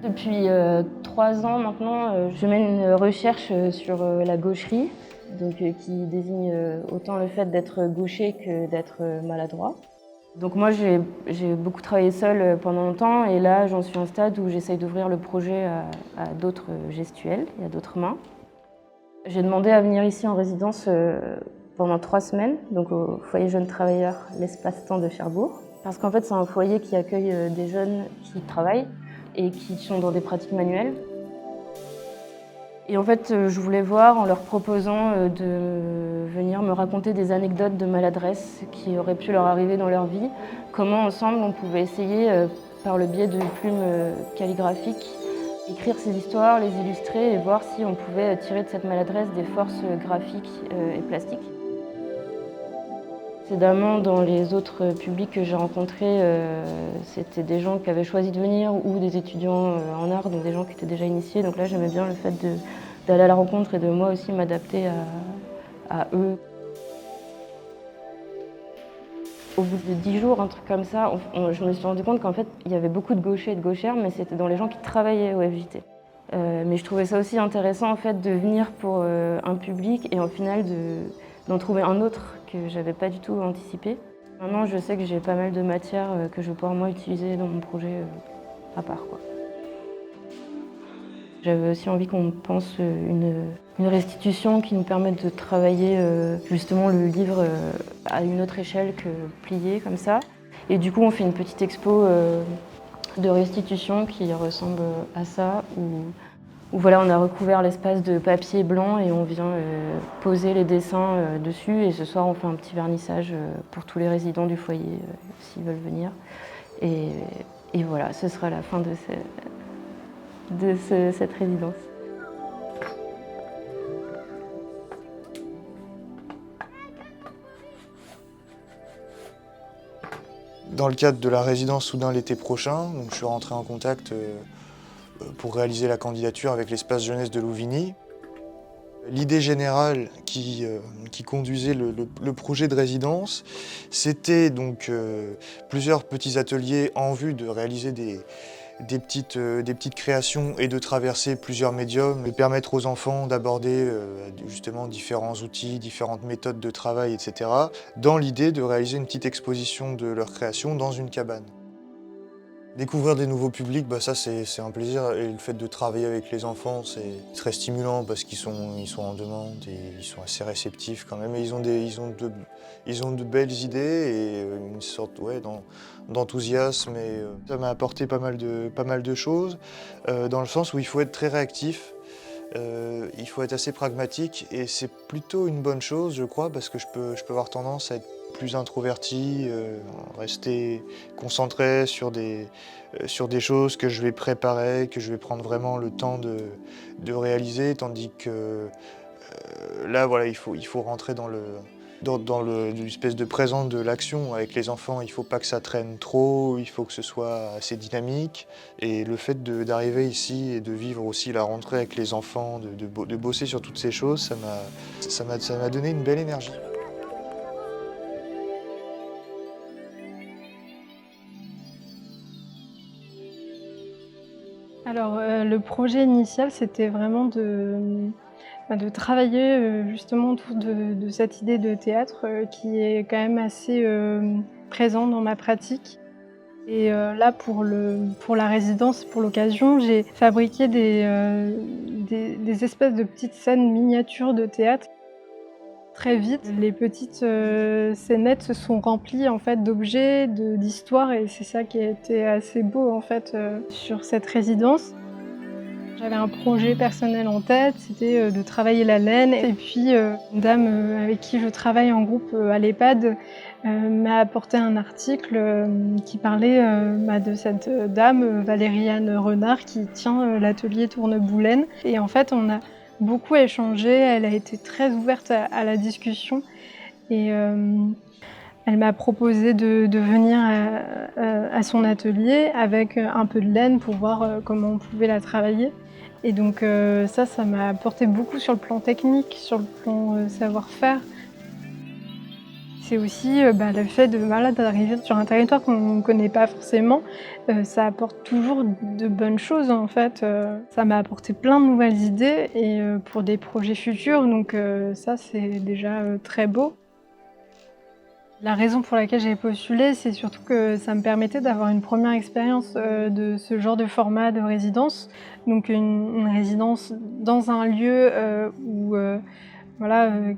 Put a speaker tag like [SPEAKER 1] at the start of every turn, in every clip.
[SPEAKER 1] Depuis 3 ans maintenant, je mène une recherche sur la gaucherie, donc qui désigne autant le fait d'être gaucher que d'être maladroit. Donc moi j'ai beaucoup travaillé seule pendant longtemps et là j'en suis à un stade où j'essaye d'ouvrir le projet à d'autres gestuels et à d'autres mains. J'ai demandé à venir ici en résidence pendant 3 semaines, donc au foyer jeunes travailleurs, l'espace-temps de Cherbourg. Parce qu'en fait c'est un foyer qui accueille des jeunes qui travaillent et qui sont dans des pratiques manuelles. Et en fait, je voulais voir en leur proposant de venir me raconter des anecdotes de maladresse qui auraient pu leur arriver dans leur vie, comment ensemble on pouvait essayer, par le biais de plumes calligraphiques, écrire ces histoires, les illustrer et voir si on pouvait tirer de cette maladresse des forces graphiques et plastiques. Précédemment, dans les autres publics que j'ai rencontrés, c'était des gens qui avaient choisi de venir ou des étudiants en art, donc des gens qui étaient déjà initiés. Donc là, j'aimais bien le fait d'aller à la rencontre et de moi aussi m'adapter à eux. Au bout de 10 jours, un truc comme ça, je me suis rendu compte qu'en fait, il y avait beaucoup de gauchers et de gauchères, mais c'était dans les gens qui travaillaient au FJT. Mais je trouvais ça aussi intéressant en fait, de venir pour un public et au final d'en trouver un autre que j'avais pas du tout anticipé. Maintenant, je sais que j'ai pas mal de matières que je vais pouvoir moi utiliser dans mon projet à part, quoi. J'avais aussi envie qu'on pense une restitution qui nous permette de travailler justement le livre à une autre échelle que plié comme ça. Et du coup, on fait une petite expo de restitution qui ressemble à ça, où voilà, on a recouvert l'espace de papier blanc et on vient poser les dessins dessus. Et ce soir, on fait un petit vernissage pour tous les résidents du foyer, s'ils veulent venir. Et voilà, ce sera la fin de cette résidence.
[SPEAKER 2] Dans le cadre de la résidence Soudain l'été prochain, donc je suis rentré en contact pour réaliser la candidature avec l'espace jeunesse de Louvigny. L'idée générale qui conduisait le projet de résidence, c'était donc plusieurs petits ateliers en vue de réaliser des petites créations et de traverser plusieurs médiums, de permettre aux enfants d'aborder justement différents outils, différentes méthodes de travail, etc., dans l'idée de réaliser une petite exposition de leur création dans une cabane. Découvrir des nouveaux publics, ça c'est un plaisir, et le fait de travailler avec les enfants, c'est très stimulant parce qu'ils sont en demande et ils sont assez réceptifs quand même. Et ils ont de belles idées et une sorte d'enthousiasme. Et ça m'a apporté pas mal de choses, dans le sens où il faut être très réactif, il faut être assez pragmatique et c'est plutôt une bonne chose, je crois, parce que je peux avoir tendance à être plus introverti, rester concentré sur des choses que je vais préparer, que je vais prendre vraiment le temps de réaliser, tandis que là, voilà, il faut rentrer dans l'espèce de présent de l'action. Avec les enfants, il ne faut pas que ça traîne trop, il faut que ce soit assez dynamique. Et le fait d'arriver ici et de vivre aussi la rentrée avec les enfants, de bosser sur toutes ces choses, ça m'a donné une belle énergie.
[SPEAKER 3] Alors, le projet initial, c'était vraiment de travailler, justement autour de cette idée de théâtre, qui est quand même assez, présente dans ma pratique. Et là, pour la résidence, pour l'occasion, j'ai fabriqué des espèces de petites scènes miniatures de théâtre. Très vite, les petites, scénettes se sont remplies, en fait, d'objets, d'histoires et c'est ça qui a été assez beau, en fait, sur cette résidence. J'avais un projet personnel en tête, c'était, de travailler la laine et puis, une dame, avec qui je travaille en groupe, à l'EHPAD, m'a apporté un article, qui parlait, de cette, dame, Valériane Renard qui tient, l'atelier Tourneboulaine et en fait, on a beaucoup échangé, elle a été très ouverte à la discussion et elle m'a proposé de venir à son atelier avec, un peu de laine pour voir, comment on pouvait la travailler et donc ça m'a apporté beaucoup sur le plan technique, sur le plan, savoir-faire. C'est aussi le fait d'arriver sur un territoire qu'on ne connaît pas forcément, ça apporte toujours de bonnes choses en fait. Ça m'a apporté plein de nouvelles idées et pour des projets futurs, donc ça c'est déjà très beau. La raison pour laquelle j'ai postulé, c'est surtout que ça me permettait d'avoir une première expérience de ce genre de format de résidence. Donc une résidence dans un lieu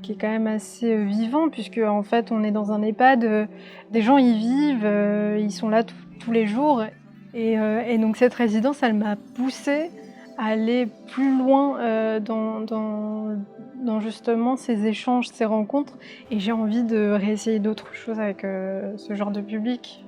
[SPEAKER 3] qui est quand même assez vivant puisque en fait on est dans un EHPAD, des gens y vivent, ils sont là tous les jours et donc cette résidence elle m'a poussée à aller plus loin, dans justement ces échanges, ces rencontres et j'ai envie de réessayer d'autres choses avec ce genre de public.